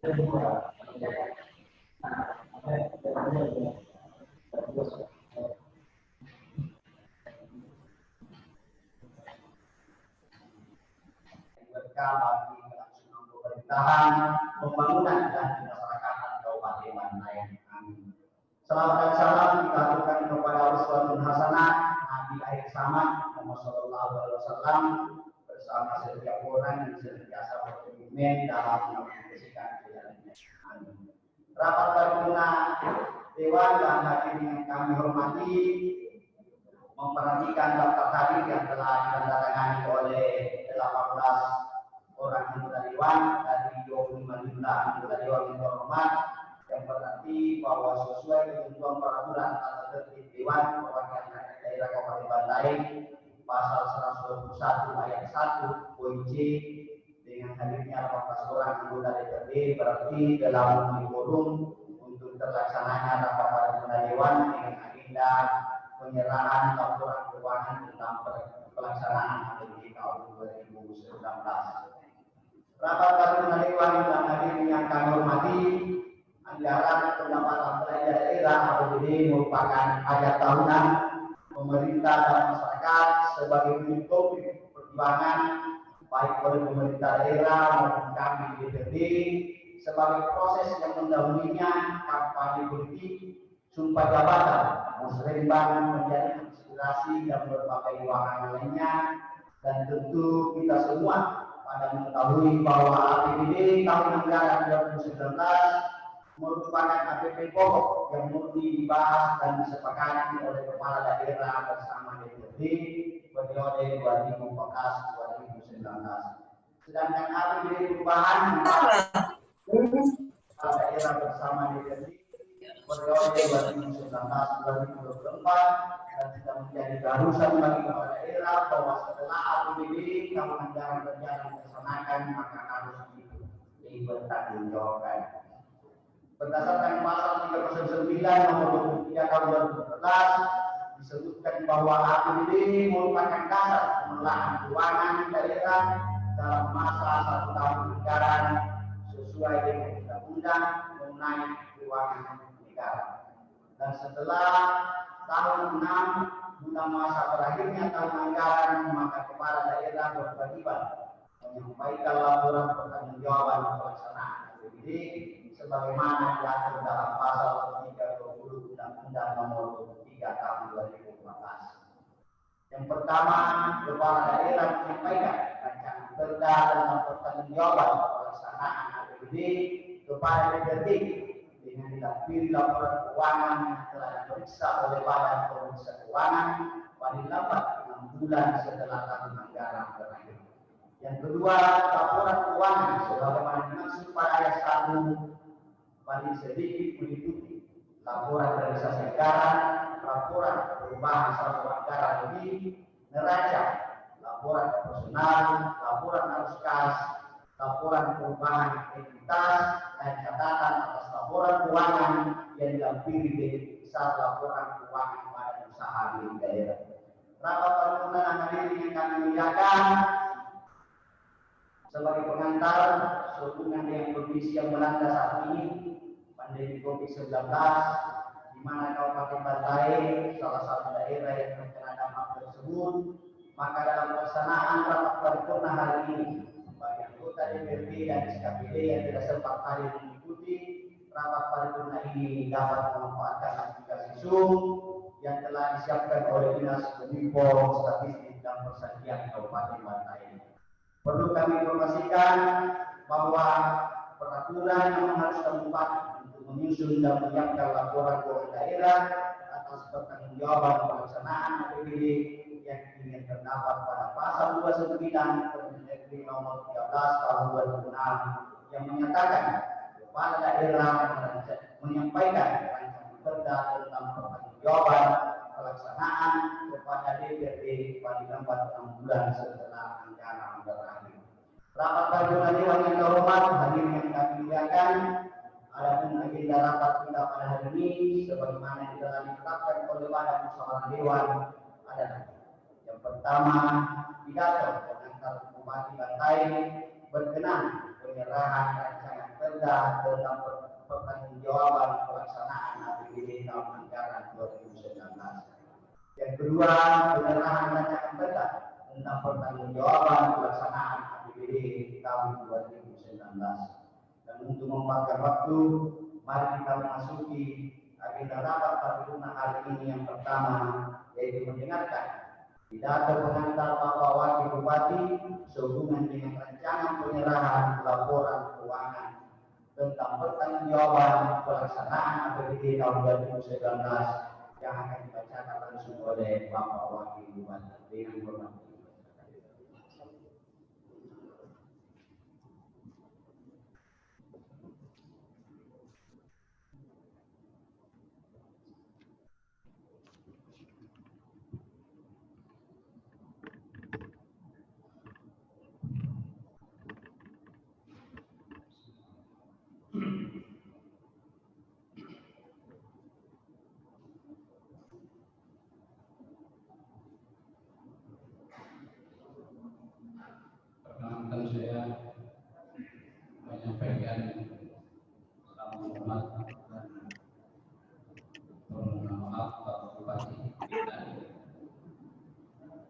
bagi kelangsungan pemerintahan, pembangunan dan kemasyarakatan Kabupaten Bantaeng. Amin. Salam dan salam kita aturkan kepada uswatun hasanah Nabi akhir zaman Muhammad sallallahu alaihi wasallam bersama setiap orang yang senantiasa berkomitmen dalam mengapresiasikan jalannya. Amin. Rapat paripurna Dewan dan hadirin yang kami hormati, memperhatikan daftar hadir yang telah ditandatangani oleh 18 orang anggota Dewan dari 25 jumlah anggota Dewan yang terhormat, yang berarti bahwa sesuai ketentuan peraturan tata tertib Dewan Perwakilan Rakyat Daerah Kabupaten Bantaeng pasal 121 ayat 1 poin C, dengan hadirnya 18 orang anggota DPRD berarti dalam memenuhi quorum untuk terlaksananya rapat paripurna Dewan dengan agenda penyerahan laporan keuangan tentang pelaksanaan APBD tahun 2019. Rapat paripurna Dewan dan hadirin yang kami hormati, anggaran pendapatan belanja daerah APBD merupakan hajat tahunan pemerintah dan masyarakat sebagai bentuk perjuangan baik oleh pemerintah daerah maupun kami di DPRD sebagai proses yang mendahulunya kampanye politik, sumpah jabatan, musrembang menjadi inspirasi dan berbagai wahana lainnya, dan tentu kita semua pada mengetahui bahwa APBD tahun anggaran 2019 merupakan APBD pokok yang murni dibahas dan disepakati oleh kepala daerah bersama DPRD periode 2014-2019. Sedangkan APBD perubahan kepala daerah bersama DPRD periode 2019-2024 dan sudah menjadi keharusan bagi kepala daerah bahwa setelah APBD tahun anggaran berjalan dilaksanakan maka harus dipertanggungjawabkan. Berdasarkan pasal 309 nomor 23 tahun 2014 disebutkan bahwa APBD merupakan dasar pengelolaan keuangan daerah dalam masa 1 tahun anggaran sesuai dengan undang-undang mengenai keuangan negara. Dan setelah tahun 6 guna masa berakhirnya tahun anggaran, maka kepala daerah berkewajiban menyampaikan laporan pertanggungjawaban pelaksanaan APBD sebagaimana diatur dalam pasal 320 Undang-Undang Nomor 23 Tahun 2014. Yang pertama, kepala daerah menyampaikan rancangan perda tentang pertanggungjawaban pelaksanaan APBD kepada DPRD dengan dilampiri laporan keuangan yang telah diperiksa oleh Badan Pemeriksa Keuangan paling lambat 6 bulan setelah tahun anggaran berakhir. Yang kedua, laporan keuangan sebagaimana dimaksud pada ayat 1 paling sedikit meliputi laporan realisasi anggaran, laporan perubahan saldo anggaran lebih, neraca, laporan personal, laporan arus kas, laporan perubahan ekuitas, dan catatan atas laporan keuangan yang dilampiri dengan besar laporan keuangan badan usaha milik daerah. Rapat paripurna hadirin yang kami muliakan, sebagai pengantar sehubungan dengan kondisi yang melanda saat ini, pandemi COVID-19, di mana Kabupaten Bantaeng salah satu daerah yang terkena dampak tersebut, maka dalam pelaksanaan rapat paripurna hari ini, bagi anggota DPRD dan SKPD yang tidak sempat hadir mengikuti rapat paripurna ini dapat memanfaatkan aplikasi Zoom yang telah disiapkan oleh Dinas Kominfo, Statistik dan Persajian Kabupaten Bantaeng. Perlu kami informasikan bahwa peraturan yang mengharuskan bupati untuk menyusun dan menyiapkan laporan keuangan daerah atas pertanggungjawaban pelaksanaan APBD yang ingin terdapat pada pasal 29 Permendagri nomor 13 tahun 2006 yang menyatakan kepala daerah menyampaikan rancangan perda tentang pertanggungjawaban pelaksanaan kepada DPRD paling lambat 6 bulan setelah anggaran berakhir. Rapat paripurna Dewan yang terhormat, hadirin yang kami muliakan, adapun agenda rapat kita pada hari ini sebagaimana yang telah ditetapkan oleh Badan Musyawarah Dewan adalah: yang pertama, pidato pengantar Bupati Bantaeng berkenan penyerahan rancangan perda perda tentang pertanggungjawaban pelaksanaan APBD tahun anggaran 2019. Yang kedua, penyerahan rancangan perda tentang pertanggungjawaban pelaksanaan APBD tahun 2019. Dan untuk memakan waktu, mari kita memasuki agenda rapat paripurna hari ini. Yang pertama, yaitu mendengarkan pidato pengantar Bapak Wakil Bupati sehubungan dengan rancangan penyerahan laporan keuangan tentang pertanggungjawaban pelaksanaan APBD tahun 2019 yang akan dibacakan langsung oleh Bapak Wakil Bupati. Dengan hormat. Perkenalkan saya menyampaikan salam hormat dan permohonan maaf Bapak Bupati dan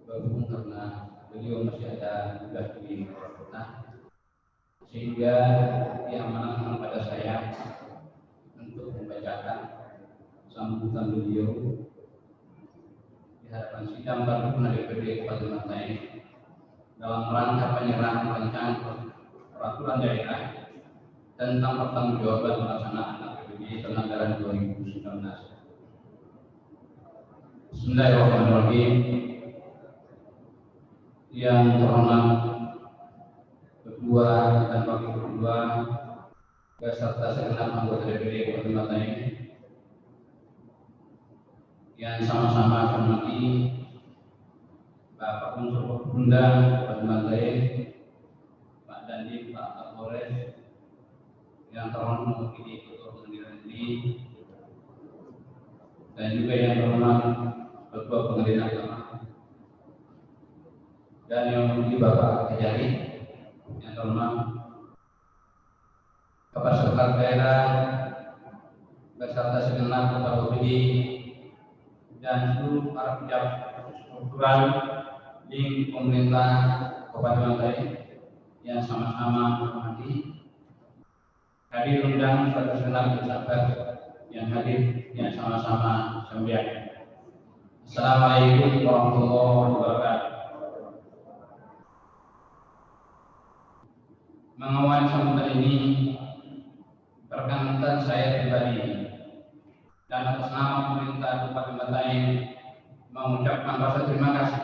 berhubung karena beliau masih ada tugas di Kota, sehingga diamanahkan pada saya untuk membacakan sambutan beliau di hadapan sidang paripurna DPD Kabupaten Bantaeng dalam rangka penyerahan rancangan peraturan daerah tentang pertanggungjawaban pelaksanaan APBD tahun anggaran 2019. Bismillahirrahmanirrahim. Yang terhormat Ketua dan Wakil Ketua beserta segenap anggota DPD Kabupaten Bantaeng yang sama-sama hormati Bapak Unsur Bunda Kabupaten Bantaeng, Pak Dandim, Pak Kapolres, yang terhormat mewakili Ketua Pengadilan Negeri, dan juga yang terhormat Ketua Pengadilan Agama, dan yang mewakili Bapak Kejari, yang terhormat Kepala Sekretaris Daerah beserta segenap Kepala OPD dan seluruh para pejabat struktural di pemerintah Kabupaten Bantaeng yang sama-sama menghormati hadir undang serta segenap pejabat yang hadir yang sama-sama sembilan. Assalamualaikum warahmatullahi wabarakatuh. Mengawali sambutan ini, perkenalkan saya pribadi dan atas nama pemerintah Kabupaten Bantaeng mengucapkan rasa terima kasih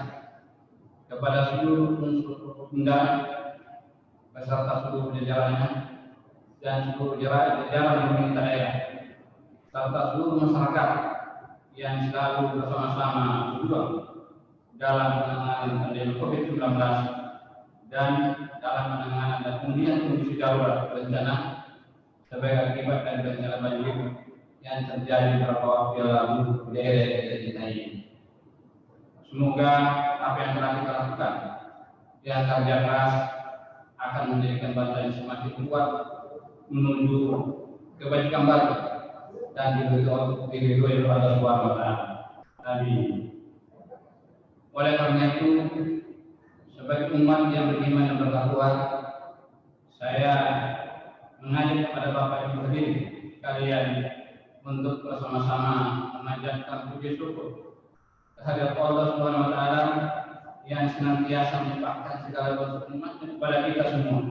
kepada seluruh unsur undang beserta seluruh jajarannya dan seluruh jajaran pemerintah daerah serta seluruh masyarakat yang selalu bersama-sama berjuang dalam penanganan pandemi COVID-19 dan dalam penanganan dan pemulihan kondisi darurat bencana sebagai akibat dari bencana banjir yang terjadi beberapa waktu yang lalu di daerah kita ini. Semoga apa yang telah kita lakukan yang kerja keras akan menjadikan Bantaeng semakin kuat menuju kebaikan baru dan diridhoi oleh Allah Subhanahu wa Ta'ala. Amin. Oleh karena itu, sebagai umat yang beriman dan bertakwa, saya mengajak kepada Bapak Ibu hadirin kalian untuk bersama-sama memanjatkan puji syukur kehadirat Allah Subhanahu wa Ta'ala yang senantiasa melimpahkan segala bentuk nikmatnya kepada kita semua,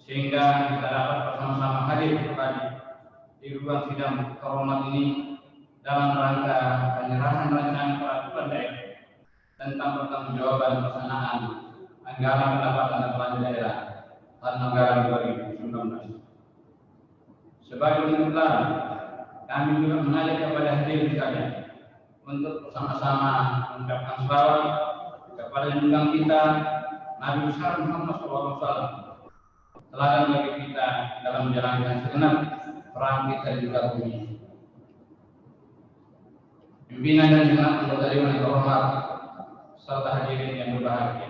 sehingga kita dapat bersama-sama hadir kembali di ruang sidang terhormat ini dalam rangka penyerahan rancangan peraturan daerah tentang pertanggungjawaban pelaksanaan anggaran pendapatan dan belanja daerah tahun anggaran 2019. Sebagai bentuk lain, kami juga mengajak kepada hadirin sekalian untuk bersama-sama mengucapkan salawat kepada junjungan kita Nabi besar Muhammad SAW, teladan bagi kita dalam menjalankan segenap peran kita di muka bumi. Pimpinan dan segenap anggota dewan yang terhormat serta hadirin yang berbahagia.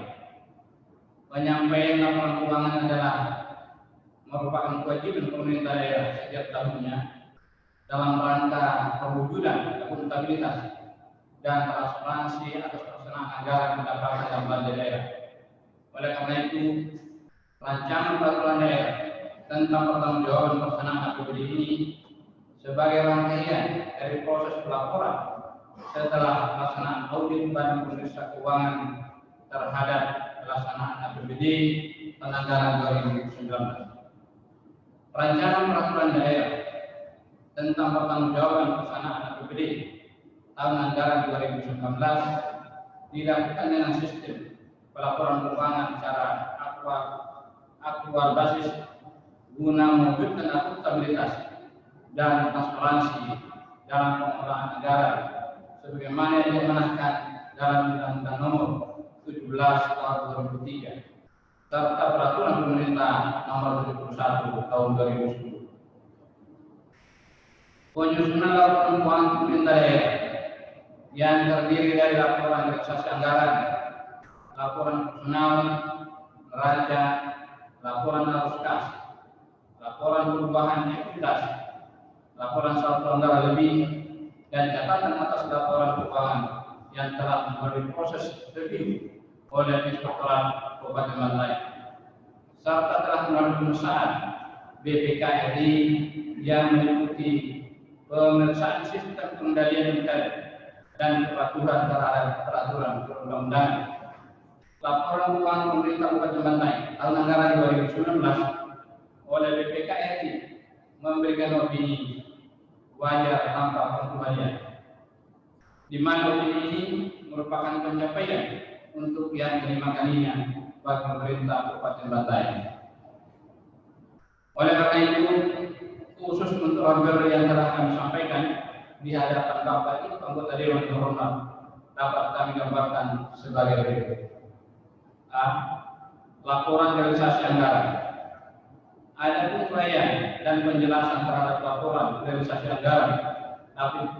Penyampaian laporan keuangan adalah merupakan kewajiban pemerintah daerah setiap tahunnya dalam rangka perwujudan akuntabilitas dan transparansi atas pelaksanaan anggaran pendapatan dan belanja daerah. Oleh karena itu, rancangan peraturan daerah tentang pertanggungjawaban pelaksanaan APBD ini sebagai rangkaian dari proses pelaporan setelah pelaksanaan audit Badan Pemeriksa Keuangan terhadap pelaksanaan APBD Anggaran 2019. Rancangan peraturan daerah tentang pertanggungjawaban pelaksanaan APBD tahun anggaran 2019 dilakukan dengan sistem pelaporan keuangan secara aktual basis guna mewujudkan akuntabilitas dan transparansi dalam pengelolaan anggaran sebagaimana yang diamanahkan dalam Undang-Undang Nomor 17 Tahun 2003 serta Peraturan Pemerintah Nomor 71 Tahun 2010. Penyusunan laporan keuangan pemerintah daerah yang terdiri dari laporan realisasi anggaran, laporan personal, neraca, laporan arus kas, laporan perubahan ekuitas, laporan saldo anggaran lebih, dan catatan atas laporan keuangan yang telah melalui proses review oleh Inspektorat Kabupaten Bantai, serta telah melalui pemeriksaan BPKRI yang meliputi pemeriksaan sistem pengendalian intern dan kepatuhan terhadap peraturan perundang-undangan. Laporan keuangan pemerintah Kabupaten Bantai tahun anggaran 2019 oleh BPKRI memberikan opini wajar tanpa pengecualian, di mana opini ini merupakan pencapaian untuk yang kelima kalinya bagi pemerintah Kabupaten Bantai. Oleh karena itu, khusus untuk order yang telah kami sampaikan di hadapan Bapak Ibu anggota Dewan Terhormat dapat kami gambarkan sebagai berikut. A. Laporan realisasi anggaran. Ada uraian dan penjelasan terhadap laporan realisasi anggaran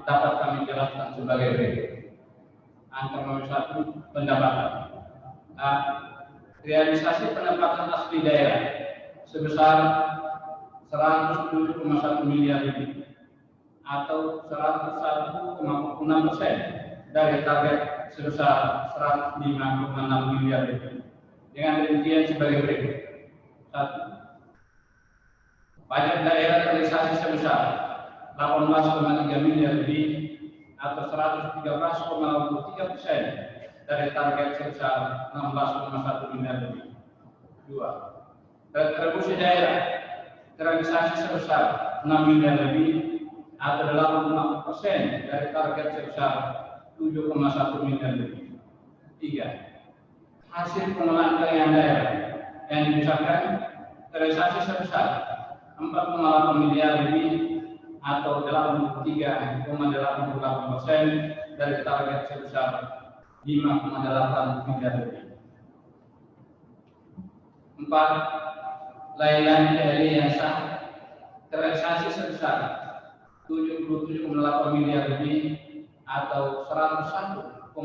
dapat kami jelaskan sebagai berikut. Angka nomor 1, pendapatan. A. Realisasi pendapatan asli daerah sebesar 107,1 miliar lebih atau 101,6% dari target sebesar 105,6 miliar lebih dengan rincian sebagai berikut. 1. Pajak daerah realisasi sebesar 18,3 miliar lebih atau 113,83% dari target sebesar 16,1 miliar lebih. 2. Retribusi daerah realisasi sebesar 6 miliar lebih atau 80% dari target sebesar 7,1 miliar lebih. 3. Hasil pengelolaan kekayaan daerah yang dibesarkan realisasi sebesar 4,8 miliar lebih atau 83,88% dari target sebesar 5,8 miliar lebih. 4. Layanan PLI yang sah terrealisasi sebesar 77,8 miliar lebih atau 101,82%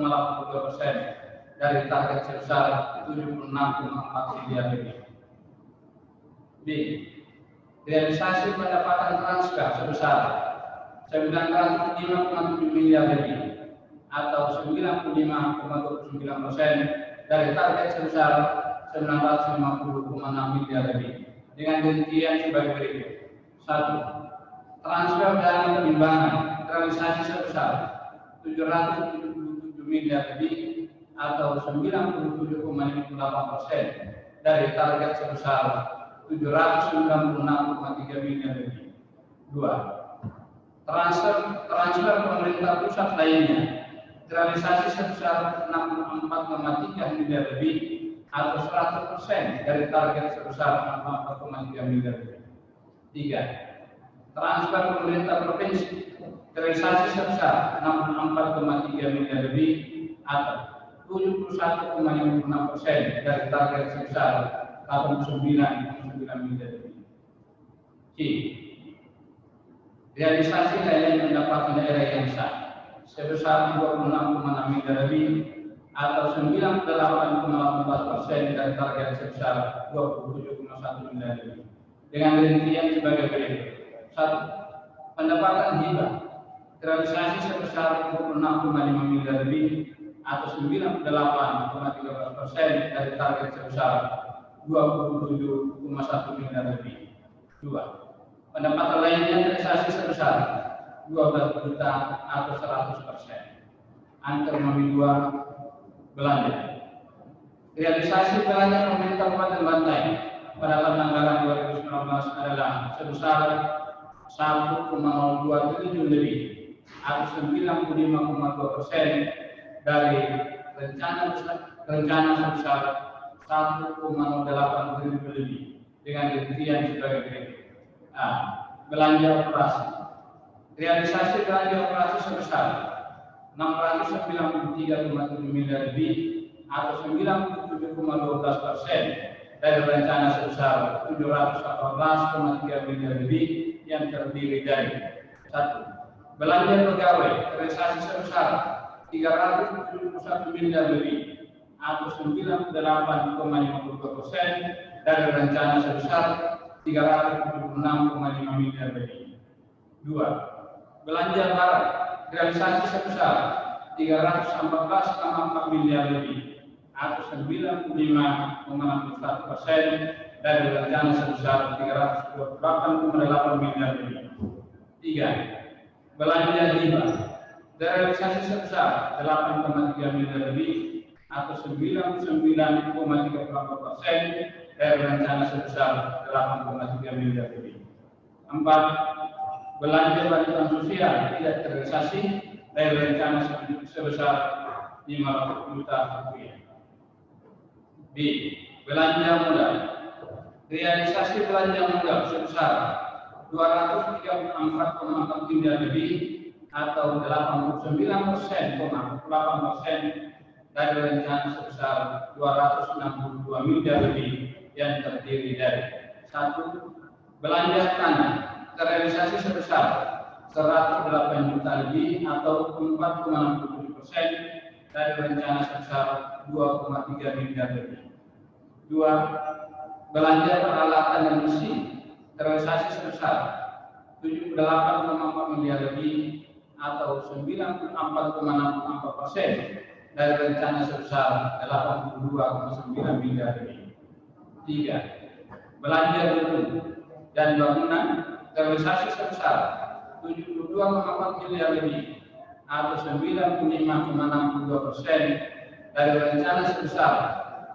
dari target sebesar 76,4 miliar lebih. B. Realisasi pendapatan transfer sebesar 905,7 miliar lebih atau 95,29% dari target sebesar 950,6 miliar lebih dengan rincian sebagai berikut. 1. Transfer dana penimbangan realisasi sebesar 777 miliar lebih atau 97,58% dari target sebesar 796,3 miliar lebih. 2. Transfer pemerintah pusat lainnya realisasi sebesar 64,3 miliar lebih atau 100% dari target sebesar 44,3 miliar lebih. 3. Transfer pemerintah provinsi realisasi sebesar 64,3 miliar lebih atau 71,56% dari target sebesar 89,9 miliar lebih. C. Realisasi layanan pendapatan daerah yang sah sebesar 26,6 miliar lebih atau 98,18% dari target sebesar 27,1 miliar lebih. dengan rincian sebagai berikut. 1. Pendapatan hibah terrealisasi sebesar 26,5 miliar lebih atau 98,13% dari target sebesar 27,1 miliar lebih. 2. Pendapatan lainnya terrealisasi sebesar 12 juta atau 100%. Angka 2. Belanja. Realisasi belanja pemerintah Kabupaten Bantaeng pada tahun anggaran 2019 adalah sebesar 1,02 triliun lebih atau 95,2% dari rencana sebesar 1,08 triliun lebih dengan rincian sebagai berikut. A. Belanja operasi. Realisasi belanja operasi sebesar 693,7 miliar lebih atau 97,12% dari rencana sebesar 718,3 miliar lebih yang terdiri dari 1. Belanja pegawai terrealisasi sebesar 371 miliar lebih atau 98,52% dari rencana sebesar 376,5 miliar lebih. 2. Belanja barang realisasi sebesar 314,4 miliar lebih atau 95,61% dari rencana sebesar 328,8 miliar lebih. 3. Belanja hibah realisasi sebesar 8,3 miliar lebih atau 99,38% dari rencana sebesar 8,3 miliar lebih. 4. Belanja bantuan sosial tidak terrealisasi dari rencana sebesar 500 juta rupiah. B. Belanja modal. Realisasi belanja modal sebesar 234,4 miliar lebih atau 89,8% dari rencana sebesar 262 miliar lebih yang terdiri dari 1. Belanja tanah terrealisasi sebesar 108 juta lebih atau 4,67% dari rencana sebesar 2,3 miliar lebih. 2. Belanja peralatan dan mesin terrealisasi sebesar 78,4 miliar lebih atau 94,64% dari rencana sebesar 82,9 miliar lebih. 3. Belanja gedung dan bangunan terrealisasi sebesar 72,4 miliar lebih atau 95,62% dari rencana sebesar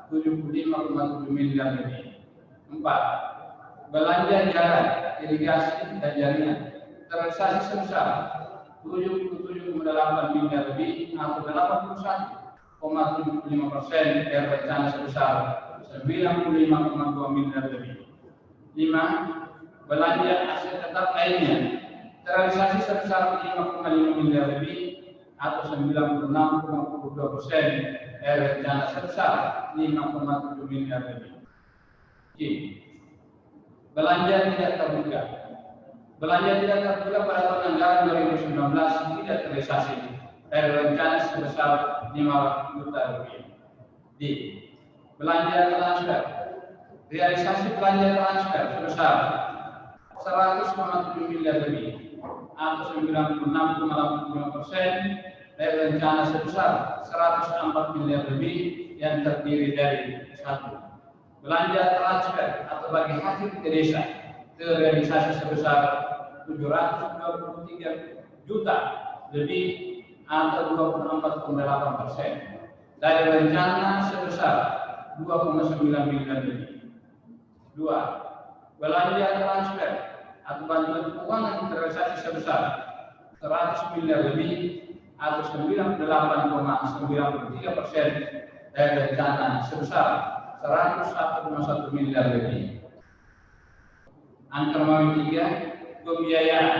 75,7 miliar lebih. 4. Belanja jalan, irigasi dan jaringan terrealisasi sebesar 77,8 miliar lebih atau 81,75% dari rencana sebesar 95,2 miliar lebih. 5. Belanja aset tetap lainnya terrealisasi sebesar 5,5 miliar lebih atau 96,22% dari rencana sebesar 5,7 miliar lebih. J. Belanja tidak terbuka. Belanja tidak terbuka pada tahun anggaran 2019 tidak terrealisasi dari rencana sebesar 500 juta rupiah. D. Belanja transfer. Realisasi belanja transfer sebesar 100,7 miliar lebih atau 96,85% dari rencana sebesar 104 miliar lebih yang terdiri dari 1. Belanja transfer atau bagi hasil ke desa terrealisasi sebesar 723 juta lebih atau 24,8% dari rencana sebesar 2,9 miliar lebih. 2. Belanja transfer atau bantuan keuangan terrealisasi sebesar 100 miliar lebih atau 98,93% dari rencana sebesar 101,1 miliar lebih. Angka nomor 3, pembiayaan.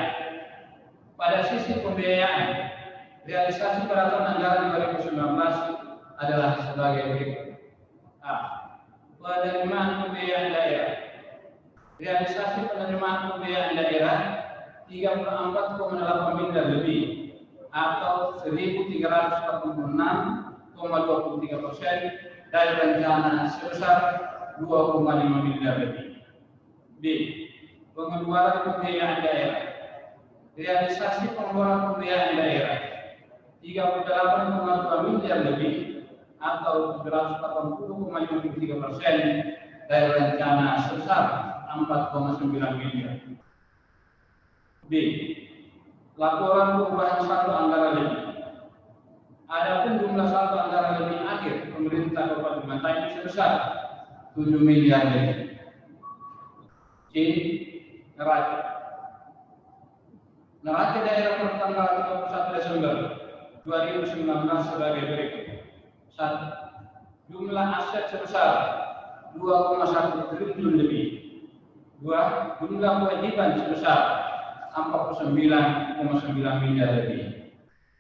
Pada sisi pembiayaan, realisasi pada tahun anggaran 2019 adalah sebagai berikut. A. Penerimaan pembiayaan daerah. Realisasi penerimaan pembiayaan daerah 34,8 miliar lebih atau 1.346,23% dari rencana sebesar 2,5 miliar lebih. B. pengeluaran pembiayaan daerah. Realisasi pengeluaran pembiayaan daerah 38,2 miliar lebih atau 780,53% dari rencana sebesar 4,9 miliar. B. Laporan perubahan saldo anggaran lebih. Adapun jumlah saldo anggaran lebih akhir pemerintah Kabupaten Bantaeng sebesar 7 miliar lebih. C. Neraca. Neraca daerah per tanggal 31 Desember 2019 sebagai berikut. 1. Jumlah aset sebesar 2,1 triliun lebih. 2. Jumlah kewajiban sebesar 49,9 miliar lebih.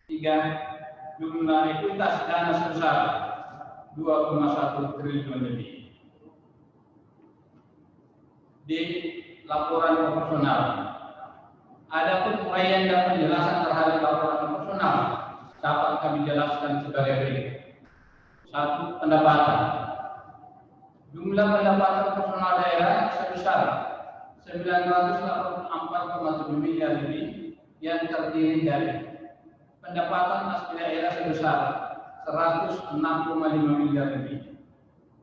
3. Jumlah ekuitas dana sebesar 2,1 triliun lebih. D. Laporan proporsional. Adapun uraian dan penjelasan terhadap laporan proporsional dapat kami jelaskan sebagai berikut. 1. Pendapatan. Jumlah pendapatan proporsional daerah sebesar 984,7 miliar lebih yang terdiri dari pendapatan asli daerah sebesar 106,5 miliar lebih,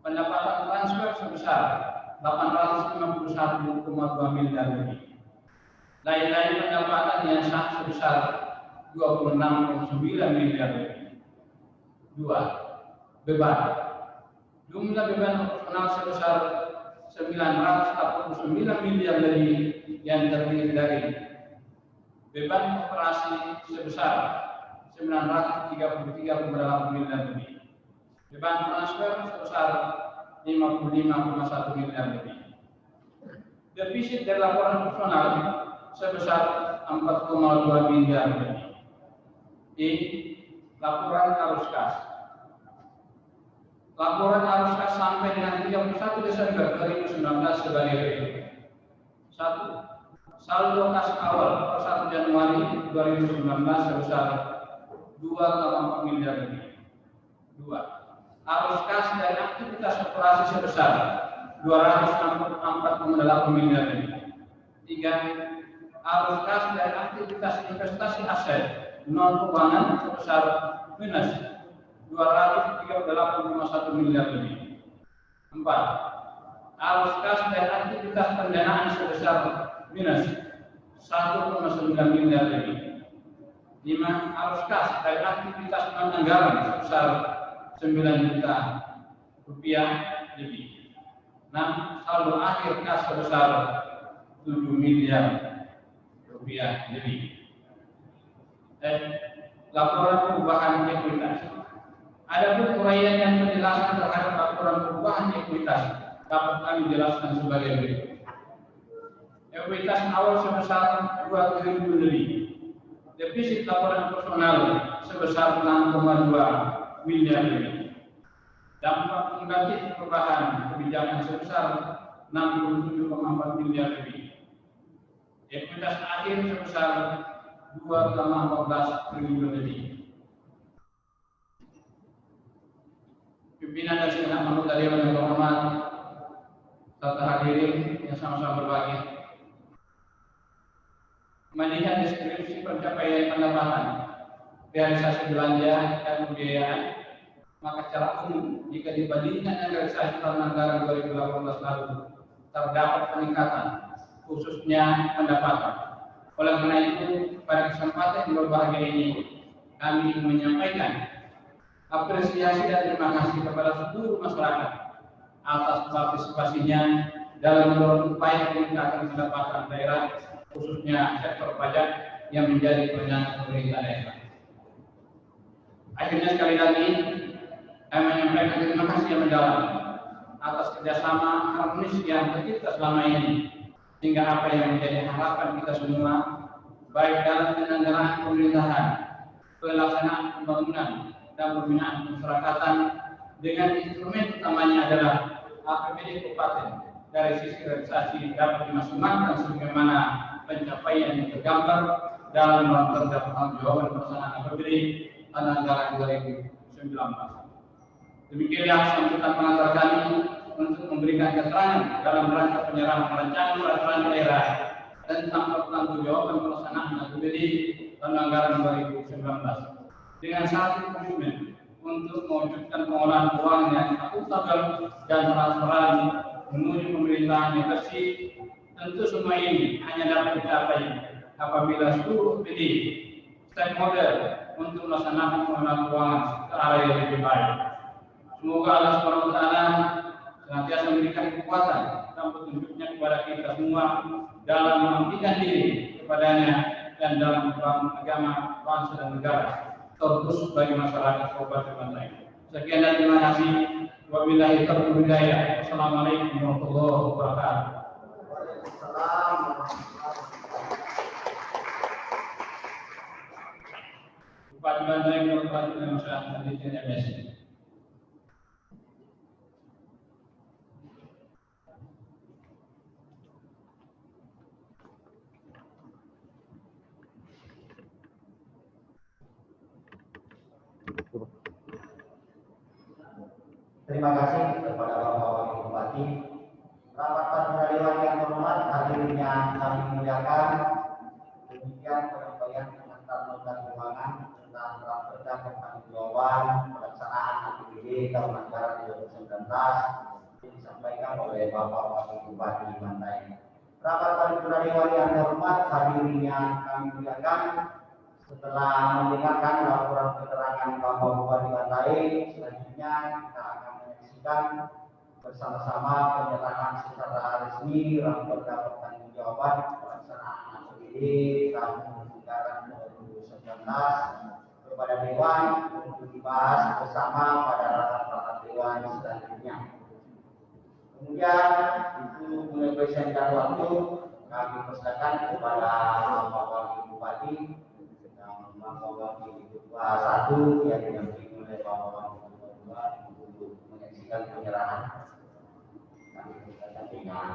pendapatan transfer sebesar 851,2 miliar lebih, lain-lain pendapatan yang sah sebesar 26,9 miliar lebih. 2. Beban. Jumlah beban operasional sebesar 949 miliar lebih yang terdiri dari beban operasi sebesar 933,8 miliar lebih, beban transfer sebesar 55,1 miliar lebih. Defisit dari laporan operasional sebesar 4,2 miliar lebih. I. Laporan arus kas. Laporan arus kas sampai dengan 31 Desember 2019 sebagai berikut. 1. Saldo kas awal per 1 Januari 2019 sebesar 2,4 miliar lebih. 2. Arus kas dari aktivitas operasi sebesar 264,8 miliar lebih. 3. Arus kas dari aktivitas investasi aset non keuangan sebesar minus 238,1 miliar lebih. 4. Arus kas dan aktivitas pendanaan sebesar minus 1,9 miliar lebih. 5. Arus kas dan aktivitas non-anggaran sebesar 9 juta rupiah lebih. 6. Saldo akhir kas sebesar 7 miliar rupiah lebih. Laporan perubahan ekuitas. Adapun uraian dan penjelasan terhadap laporan perubahan ekuitas dapat kami jelaskan sebagai berikut. Ekuitas awal sebesar 2 triliun lebih. Defisit laporan personal sebesar 6,2 miliar lebih. Dampak negatif perubahan kebijakan sebesar 67,4 miliar lebih. Ekuitas akhir sebesar 2,14 triliun lebih. Pimpinan dan segenap anggota Dewan yang terhormat serta hadirin yang sama-sama berbahagia. Melihat deskripsi pencapaian pendapatan, realisasi belanja dan pembiayaan, maka secara umum jika dibandingkan dengan realisasi tahun anggaran 2018 lalu terdapat peningkatan, khususnya pendapatan. Oleh karena itu, pada kesempatan yang berbahagia ini, kami menyampaikan apresiasi dan terima kasih kepada seluruh masyarakat atas partisipasinya dalam mendorong upaya peningkatan pendapatan daerah, khususnya sektor pajak yang menjadi penyangga pemerintah daerah. Akhirnya sekali lagi, kami menyampaikan terima kasih yang mendalam atas kerjasama harmonis yang tercipta selama ini, sehingga apa yang menjadi harapan kita semua, baik dalam penyelenggaraan pemerintahan, pelaksanaan pembangunan, dan pembinaan kemasyarakatan dengan instrumen utamanya adalah APBD Kabupaten dari sisi realisasi dapat dimaksimalkan sebagaimana pencapaian yang tergambar dalam terdapat pertanggungjawaban pelaksanaan APBD tahun anggaran 2019. Demikianlah sambutan pengantar kami. untuk memberikan keterangan dalam rangka penyerahan perencanaan peraturan daerah tentang pertanggungjawaban pelaksanaan APBD tahun anggaran 2019 dengan satu komitmen untuk mewujudkan pengolahan keuangan yang akuntabel dan transparan menuju pemerintahan yang bersih. Tentu semua ini hanya dapat dicapai apabila seluruh APBD stakeholder untuk melaksanakan pengolahan keuangan ke arah yang lebih baik. Semoga Allah SWT senantiasa memberikan kekuatan dan petunjuknya kepada kita semua dalam mengabdikan diri kepadanya dan dalam membangun agama, bangsa dan negara terus bagi masyarakat Kabupaten Bantaeng. Sekian dan terima kasih. Wabillahi taufiq wal hidayah. Assalamualaikum warahmatullahi wabarakatuh. Bupati Bantaeng Kabupaten Masyarakat di TNMS. Terima kasih kepada Bapak Wakil Bupati. Rapat Paripurna Dewan yang terhormat, hadirin yang kami muliakan. Demikian penyampaian pengantar nota keuangan tentang draft perda pertanggungjawaban pelaksanaan APBD tahun anggaran 2019 yang disampaikan oleh Bapak Wakil Bupati Bantaeng. Rapat Paripurna Dewan yang terhormat, hadirin yang kami muliakan. Setelah mendengarkan laporan keterangan Bapak Bupati Bantaeng, selanjutnya kita akan menyaksikan bersama-sama penyerahan secara resmi rapat pertanggungjawaban pelaksanaan APBD tahun anggaran 2019 kepada Dewan untuk dibahas bersama pada rapat Dewan selanjutnya. Kemudian untuk menepis dan waktu kami persilakan kepada Bapak Wakil Bupati dan Bapak Wakil Ketua 1 yang didampingi oleh Bapak Wakil Ketua 2 untuk menyaksikan penyerahan. Kami persilakan dengan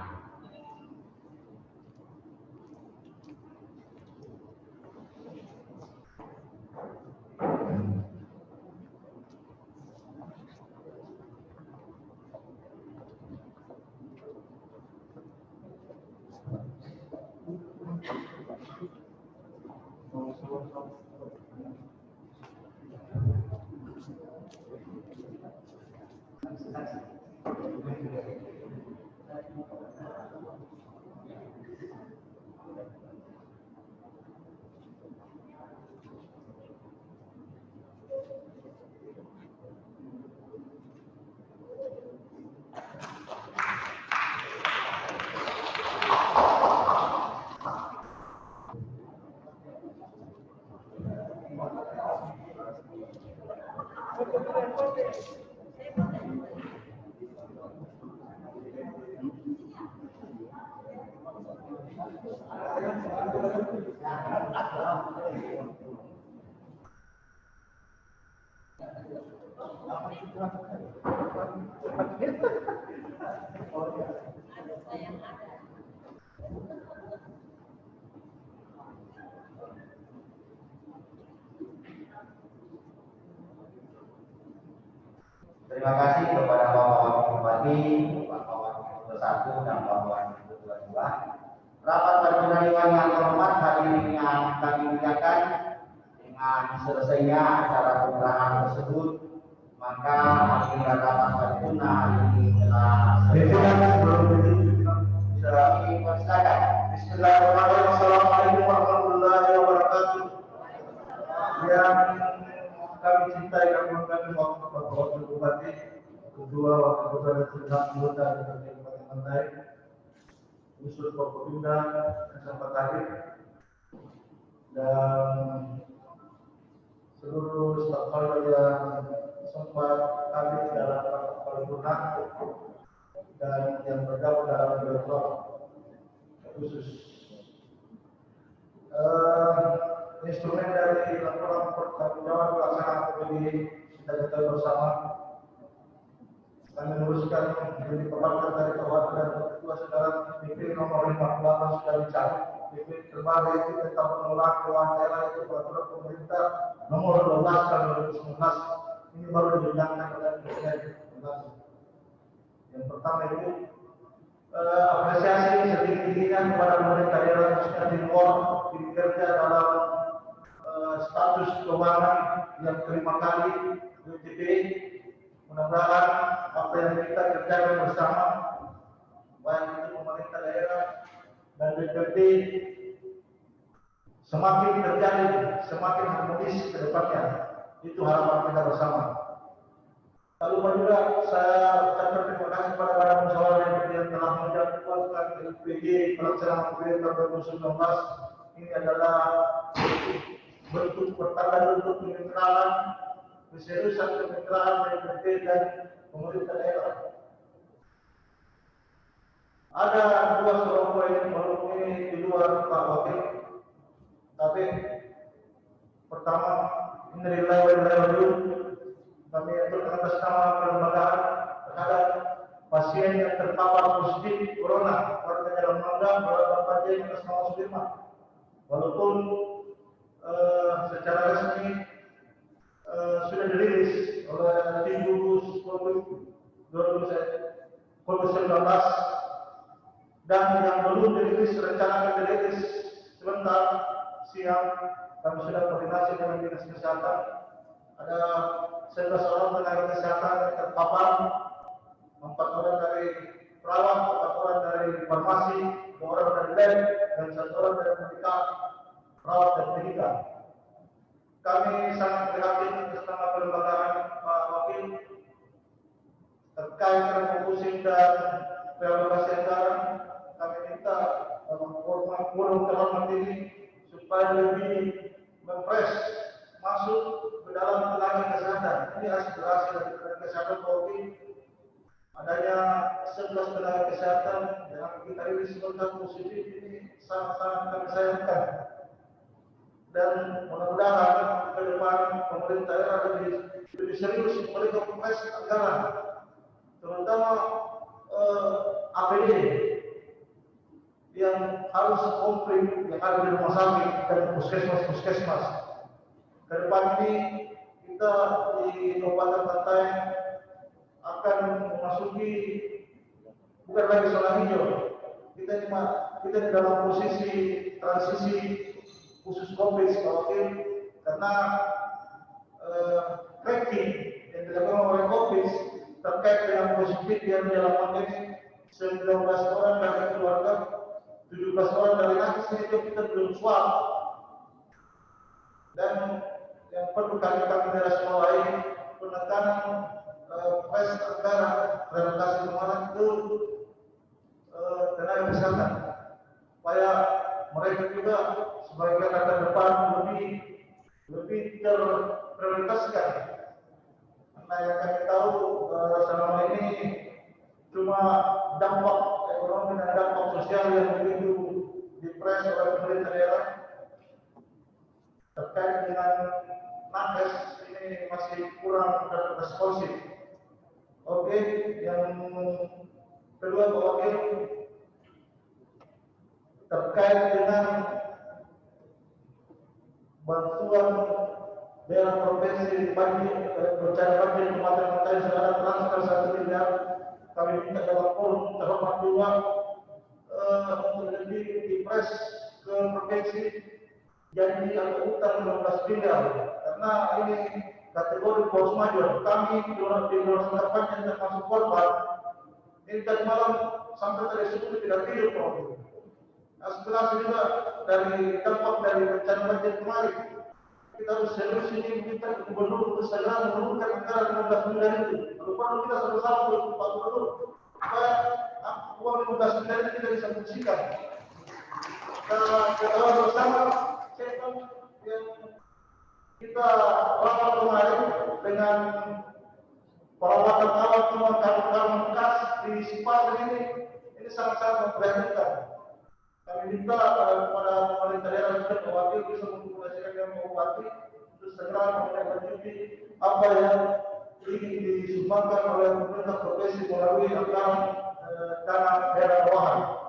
terima kasih kepada Bapak Wakil Bupati, Bapak Wakil Ketua 1 dan Bapak Wakil Ketua 2. Rapat Paripurna Dewan yang terhormat, hadirin yang kami muliakan, dengan selesainya acara penyerahan tersebut, maka akhir rapat paripurna ini telah selesai. Bismillahirrahmanirrahim. Assalamualaikum warahmatullahi wabarakatuh. Yang kami cintai dan menghargai Bapak Wakil Bupati, Kedua Wakil Ketua dan segenap anggota DPRD Kabupaten Bantaeng, khusus Forkopimda yang sempat hadir, dan seluruh stakeholder yang sempat hadir dalam rapat paripurna dan yang bergabung dalam dialog khusus. Instrumen dari laporan pertanggungjawaban pelaksanaan APBD kita ketahui bersama. Kami meneruskan yang dipaparkan dari perwakilan Ketua Saudara PP nomor 58 sudah dicabut. PP terbaru itu tentang pengelolaan keuangan daerah itu peraturan pemerintah nomor 12 tahun 2019 ini baru diundangkan oleh Presiden. Yang pertama itu apresiasi setinggi-tingginya kepada pemerintah daerah khususnya di luar di kerja dalam status keuangan yang kelima kali UTP. Mudah-mudahan apa yang kita kerjakan bersama, baik itu pemerintah daerah dan BPD, semakin terjalin, semakin harmonis ke depannya. Itu harapan kita bersama. Lalu juga saya ucapkan terima kasih kepada para musyawarah yang telah menjadwalkan LPG pelaksanaan PPD tahun 2019. Ini adalah bentuk pertanda bentuk kemitraan, keseriusan kemitraan BPD dan pemerintah daerah. Ada dua kelompok yang melalui di luar Pak Wakil, tapi pertama ini nilai kami atur atas nama kelembagaan terhadap pasien yang terpapar positif corona warga Jalan Mangga Kelurahan Panjang atas nama Sudirman. Walaupun secara resmi sudah dirilis oleh tim gugus COVID-19 dan yang belum dirilis rencana akan dirilis sebentar siang. Kami sudah koordinasi dengan dinas kesehatan. Ada 11 orang tenaga kesehatan yang terpapar, 4 orang dari perawat, 4 orang dari farmasi, 2 orang dari lab, dan 1 orang dari medikal, perawat dan medikal. Kami sangat prihatin atas nama kelembagaan Pak Wakil terkait dengan refocusing dan realokasi anggaran. Kami minta forum terhormat ini supaya lebih mempres masuk ke dalam tenaga kesehatan. Ini aspirasi dari tenaga kesehatan COVID. Adanya 11 tenaga kesehatan yang kita rilis sebagai positif ini sangat-sangat kami sayangkan. Dan mudah-mudahan ke depan pemerintah daerah lebih serius memberikan pres anggaran, terutama APD yang harus komplit yang ada di rumah sakit dan puskesmas. Ke depan ini kita di Kabupaten Bantaeng akan memasuki bukan lagi zona hijau. Kita di dalam posisi transisi khusus COVID karena tracking yang dilakukan oleh COVID terkait dengan positif yang dilakukan ini 19 orang dari keluarga, 17 orang dari nakes itu kita belum swab. Dan yang perlu kami dari semua lain penekanan pres anggaran relokasi keuangan itu tenaga kesehatan supaya mereka juga sebagai garda depan lebih terprioritaskan. Karena yang kami tahu selama ini cuma dampak ekonomi dan dampak sosial yang begitu dipres oleh pemerintah daerah terkait dengan nakes ini masih kurang responsif. Oke, yang kedua Pak Wakil terkait dengan bantuan daerah provinsi banjir bencana banjir Kabupaten Bantaeng secara transfer 1 miliar. Kami minta dalam forum terhormat juga untuk lebih dipres ke provinsi janji atau utang 15 miliar karena ini kategori force majeure. Kami di luar Bantaeng yang termasuk korban ini tadi malam sampai tadi subuh tidak tidur Pak. Aspirasi juga dari dampak dari bencana banjir kemarin. Kita harus serius ini minta gubernur untuk segera menurunkan anggaran 15 miliar itu. Lalu perlu kita sama-sama untuk Pak Gubernur supaya uang 15 miliar ini kita bisa fungsikan. Kita bersama yang kita rapat kemarin dengan perawatan alat semua karun bekas di Sipadan ini sangat-sangat memprihatinkan. Kami minta kepada pemerintah daerah dan Wakil bisa mengkomunikasikan dengan Bupati untuk segera menindaklanjuti apa yang disumbangkan oleh pemerintah provinsi melalui anggaran dana daerah bawahan.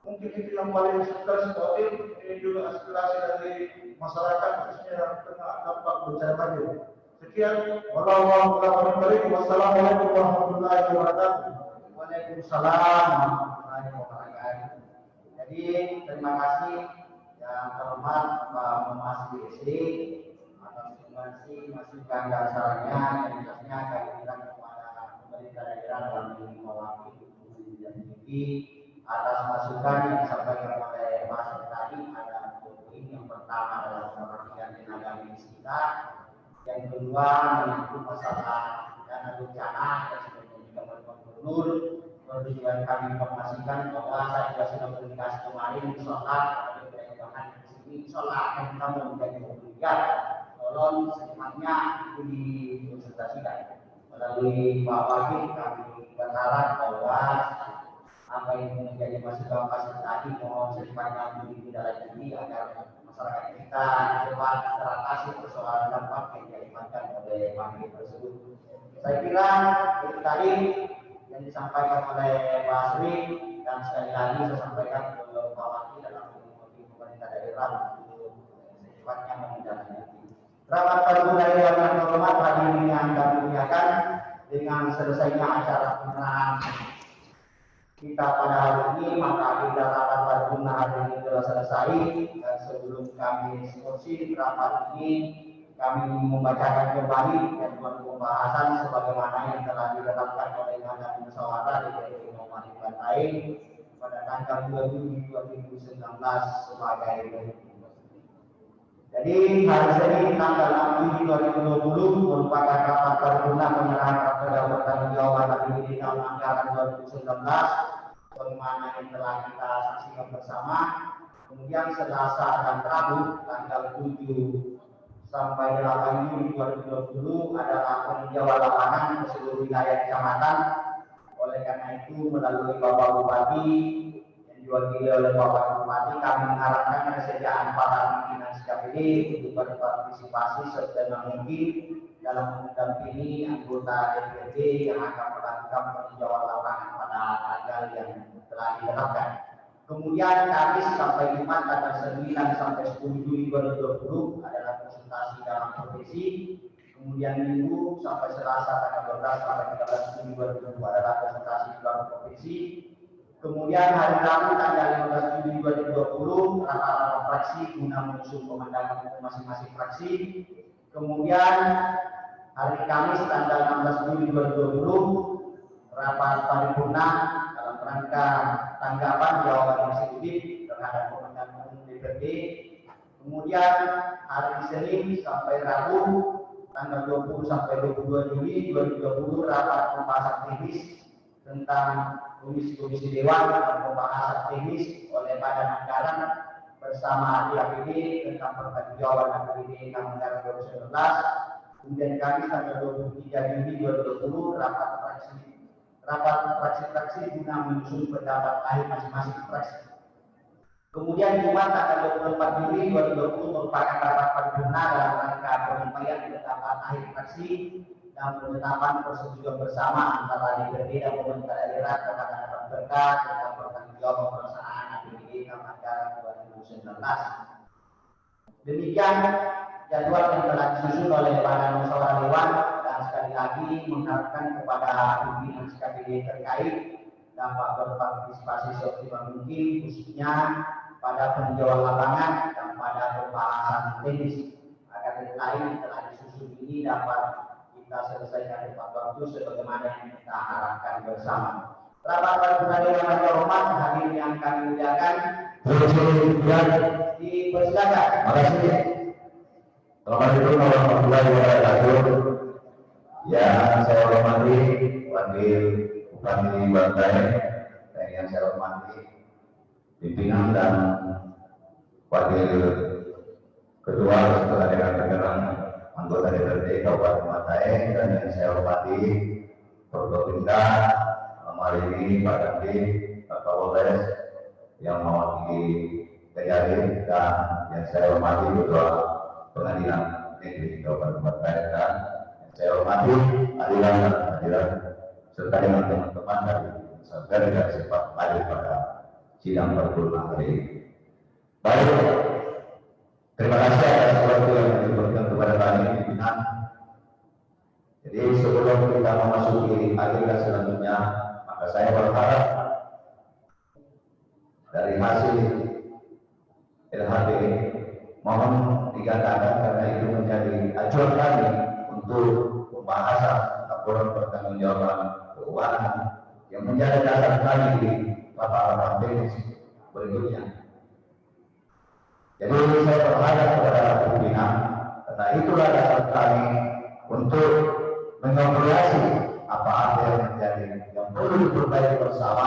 Mungkin itu yang paling sukses Wakil. Ini juga aspirasi dari masyarakat khususnya yang tengah dampak bencana banjir. Sekian, wassalamualaikum warahmatullahi wabarakatuh. Waalaikumsalam warahmatullahi wabarakatuh. Jadi terima kasih yang terhormat Pak Muhammad BSD atas informasi masukan dan sarannya dan jelasnya kaitan kepada pemerintah daerah dalam mewakili dan tinggi atas masukan yang disampaikan oleh Mas tadi. Ada poin yang pertama adalah memperhatikan tenaga medis kita, yang kedua menyangkut masalah dana bencana yang sebenarnya juga Gubernur. Tujuan kami informasikan bahwa saya juga sudah komunikasi kemarin, insyaallah ada perkembangan di sini, insyaallah akan kita menjadi obligat. Tolong secepatnya itu dikonsultasikan melalui Pak Wakil. Kami berharap bahwa apa yang menjadi masukan tadi mohon secepatnya ditindaklanjuti agar masyarakat kita cepat teratasi persoalan dampak yang diakibatkan oleh banjir tersebut. Saya kira itu tadi yang disampaikan oleh Pak Asri, dan sekali lagi saya sampaikan ke Pak Wakil dalam pemerintah daerah untuk secepatnya menindaklanjuti. Rapat paripurna yang terhormat hadirin yang kami muliakan, dengan selesainya acara pembukaan kita pada hari ini, maka agenda rapat paripurna hari ini telah selesai. Dan sebelum kami diskusi rapat ini, kami membacakan kembali jadwal pembahasan sebagaimana yang telah ditetapkan oleh Badan Musyawarah DPRD Kabupaten Bantaeng pada tanggal 2 Juni 2019 sebagai berikut. Jadi hari Senin tanggal 6 Juni 2020 merupakan rapat paripurna penyerahan rapor pertanggungjawaban APBD tahun anggaran 2019 sebagaimana yang telah kita saksikan bersama. Kemudian Selasa dan Rabu tanggal 7 sampai 8 Juni 2020 adalah peninjauan lapangan ke seluruh wilayah kecamatan. Oleh karena itu melalui Bapak Bupati yang diwakili oleh Bapak Bupati, kami mengharapkan kesediaan para pimpinan SKPD untuk berpartisipasi sebenarnya mungkin dalam mendampingi anggota DPRD yang akan melakukan peninjauan lapangan pada tanggal yang telah ditetapkan. Kemudian Kamis sampai Jumat tanggal 9 sampai 10 Juni 2020 adalah konsultasi dalam provinsi. Kemudian Minggu sampai Selasa tanggal 12 sampai 13 Juni 2020 adalah konsultasi dalam provinsi. Kemudian hari Rabu tanggal 15 Juni 2020 rapat fraksi guna mengusung komandan umum masing-masing fraksi. Kemudian hari Kamis tanggal 16 Juni 2020 rapat paripurna dalam rangka tanggapan jawaban eksekutif terhadap komandan umum DPRD. Kemudian hari Senin sampai Rabu tanggal 20 sampai 22 Juli 2020 rapat pembahasan teknis tentang komisi dewan dan pembahasan teknis oleh Badan Anggaran bersama APBD tentang pertanggungjawaban APBD tahun anggaran 2019. Kemudian Kamis tanggal 23 Juni 2020 rapat fraksi guna menyusun pendapat akhir masing-masing fraksi. Kemudian Jumat tanggal 24 Juli 2020 merupakan rapat paripurna dalam rangka penyampaian pendapat akhir fraksi dan penetapan persetujuan bersama antara DPRD dan pemerintah daerah terhadap rapat berkas tentang pertanggungjawaban pelaksanaan APBD tahun anggaran 2019. Demikian jadwal yang telah disusun oleh Badan Musyawarah Dewan, dan sekali lagi mengharapkan kepada pimpinan SKPD terkait dapat berpartisipasi seoptimal mungkin, khususnya pada peninjauan lapangan dan pada pembahasan teknis agar lain yang telah disusun ini dapat kita selesaikan tepat waktu sebagaimana yang kita harapkan bersama. Rapat paripurna yang terhormat, hadirin yang kami muliakan, dipersilakan. Terima kasih. Assalamualaikum warahmatullahi wabarakatuh. Yang saya hormati Wakil Bupati Bantaeng, dan yang saya hormati pimpinan dan Wakil Ketua Kepala Daerah anggota DPRD Kabupaten Bantaeng, dan yang saya hormati Forkopimda hari ini Pak Dandim, Pak Kapolres yang mewakili TKD, dan yang saya hormati Ketua Pengadilan Negeri Kabupaten Bantaeng, dan yang saya hormati hadirin serta dengan teman-teman dari saudara yang sempat hadir pada sidang paripurna hari ini. Baik, terima kasih atas waktu yang diberikan kepada kami pimpinan. Jadi sebelum kita memasuki agenda selanjutnya, maka Maka saya berharap dari hasil LHD mohon dikatakan karena itu menjadi acuan kami untuk pembahasan laporan pertanggungjawaban keuangan yang menjadi dasar kami di rapat-rapat teknis berikutnya. Jadi saya berharap kepada pimpinan karena itulah dasar kami untuk mengevaluasi apa yang menjadi yang perlu diperbaiki bersama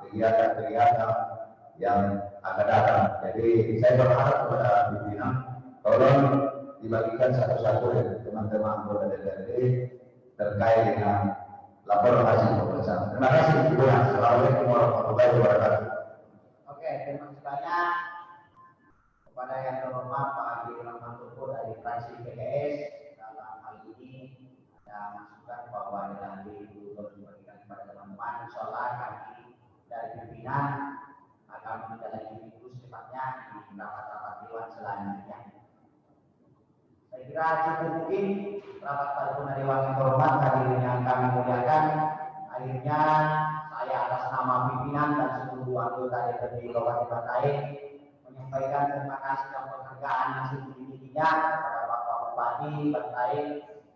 kegiatan-kegiatan yang akan datang. Jadi saya berharap kepada pimpinan tolong dibagikan satu-satu dari teman-teman anggota DPRD terkait dengan laporan hasil pemeriksaan. Terima kasih. Assalamualaikum warahmatullahi wabarakatuh. Oke, terima kasih banyak kepada yang terhormat Pak Adi Rahmantuko dari fraksi PKS. Dalam hal ini ada masukan bahwa nanti itu diberikan kepada teman-teman. Insyaallah kami dari pimpinan akan menjalani itu secepatnya di rapat-rapat dewan selanjutnya. Saya kira cukup mungkin rapat paripurna dewan yang terhormat hadirin yang kami muliakan. Akhirnya saya atas nama pimpinan dan seluruh anggota DPRD Kabupaten Bantaeng menyampaikan terima kasih dan penghargaan yang setinggi-tingginya kepada Bapak Bupati Bantaeng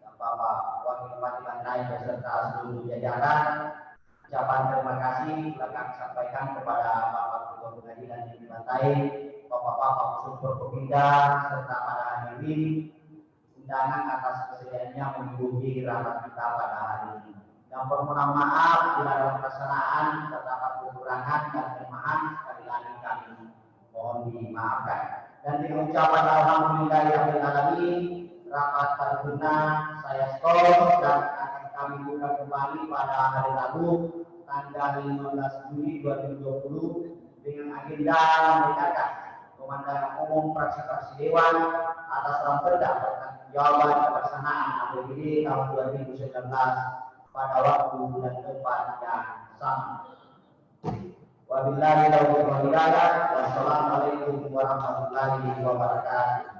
dan Bapak Wakil Bupati Bantaeng beserta seluruh jajaran. Ucapan terima kasih telah kami sampaikan kepada Bapak Ketua Pengadilan Negeri Bantaeng, Bapak-bapak Super Kopinda serta para hadirin undangan atas kesediaannya menghubungi rapat kita pada hari ini. Yang permohonan maaf bila dalam pelaksanaan terdapat kekurangan dan kelemahan, sekali lagi kami mohon dimaafkan. Dan dengan ucapan alhamdulillahirabbil alamin, rapat paripurna saya skor dan akan kami buka kembali pada hari Rabu tanggal 15 Juli 2020 dengan agenda memberitakan Komandan Umum Fraksi-Fraksi Dewan atas ramperda pertanggungjawaban pelaksanaan APBD tahun 2019 pada waktu dan tempat yang sama. Wabillahi taufiq wal hidayah. Wassalamualaikum warahmatullahi wabarakatuh.